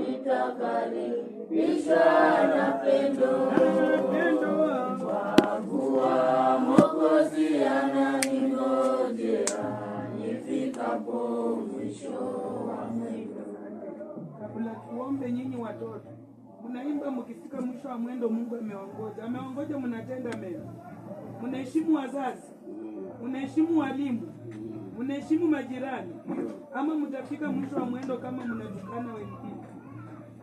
nitakaribishwa na pendo. Kwa kuwa Mwokozi ananingojea nifikapo mwisho wa mwendo. Kabla tuombe, nyinyi watoto mnaimba, mkifika mwisho wa mwendo Mungu ameongoja. Ameongoja, mnatenda mema. Mnaheshimu wazazi, mnaheshimu walimu, mnaheshimu majirani, ama mtafika mwisho wa mwendo kama mnatukana wengine,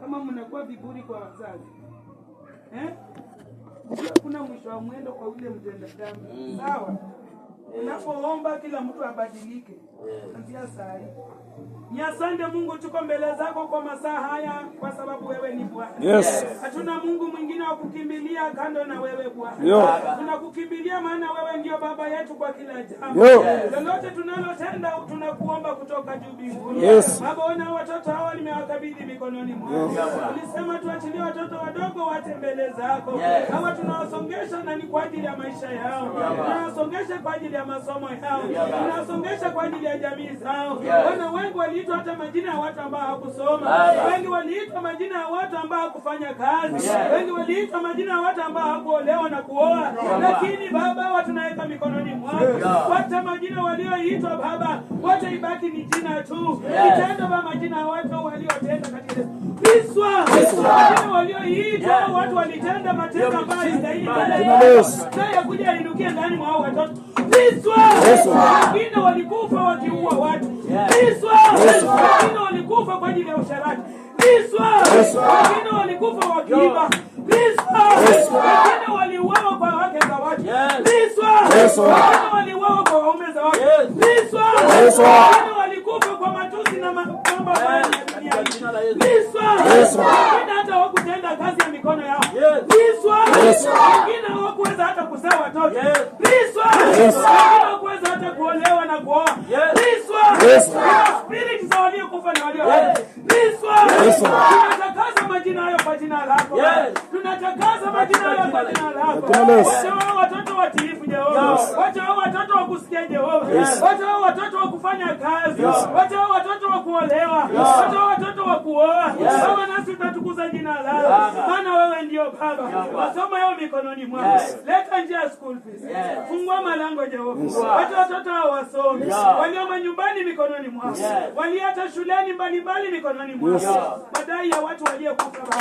kama mnakuwa viburi kwa wazazi? Kuna mwisho wa mwendo kwa ule mtenda dhambi. Sawa? Unapoomba kila mtu abadilike. Anzia saa hii. Ni asante Mungu, tuko mbele zako kwa masaa haya kwa sababu wewe ni Bwana. Yes. Hatuna Mungu mwingine wa kukimbilia kando na wewe Bwana. Tunakukimbilia maana wewe ndio baba yetu kwa kila jambo. Lolote tunalotenda tunakuomba kutoka juu mbinguni. Yes. Baba, ona watoto hawa nimewakabidhi mikononi mwako. Ulisema tuachilie watoto wadogo wate mbele zako. Hawa tunawasongesha na ni kwa ajili ya maisha yao. Tunawasongesha kwa ajili ya masomo yao. Tunawasongesha kwa ajili ya jamii zao. Wana wengi waliitwa hata majina ya watu ambao hawakusoma. Wengi waliitwa majina ya watu ambao hawakufanya kazi. Wengi waliitwa majina ya watu ambao hawakuolewa na kuoa. Lakini Baba, watu tunaweka mikononi mwako. Wote majina walioitwa Baba, wote ibaki ni jina tu. Kitendo ba majina ya watu waliotenda katika Kristo. Majina walioitwa watu walitenda matendo ambayo haistahili. Sasa kuja inukie ndani mwa watoto. Kristo. Wengine walikufa wakiua watu. Kristo. Wengine walikufa kwa ajili ya usharati. Kristo. Wengine walikufa wakiiba. Kristo. Wengine waliuawa kwa wake za watu. Kristo. Wengine waliuawa kwa waume za watu. Kristo. Wengine walikufa kwa matusi na mambo ya dunia. Kristo. Wengine hata hawakutenda kazi ya mikono yao. Kristo. Wengine hawakuweza hata kuzaa watoto. Kristo. Wengine hawakuweza hata kuolewa na kuoa. Kristo. Spirit za waliokufa na walio hai. Kristo. Tunatakaza majina hayo kwa jina lako. Tunatakaza majina hayo kwa jina lako. Wacha watoto watiifu Jehova. Wacha watoto wa kusikia Jehova. Wacha watoto wa kufanya kazi. Wacha watoto wa kuolewa. Wacha watoto wa kuoa. Baba, nasi tutatukuza jina lako. Maana wewe ndio Baba. Masomo yao mikononi mwako. Leta njia ya school fees. Fungua malango Jehova. Wacha watoto hao wasome. Walio nyumbani mikononi mwako. Waliata shuleni mbalimbali mikononi mwako. Madai ya watu waliokufa Baba.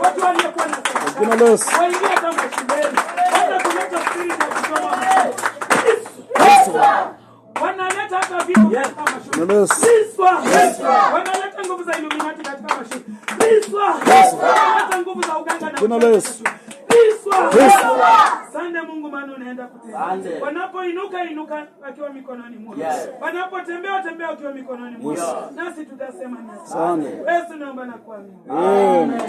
Watu waliokuwa na sasa. Waingia kama shuleni. Hata kuleta spirit ya kusoma. Wanaleta hata vitu katika mashule. Wanaleta nguvu za Illuminati katika mashule. Wanaleta nguvu za uganga na Sande Mungu, maana unaenda kutenda. Wanapoinuka inuka wakiwa mikononi mwako. Wanapotembea tembea wakiwa mikononi mwako. Nasi tutasema nasi. Yesu naomba na kuamini. Amen.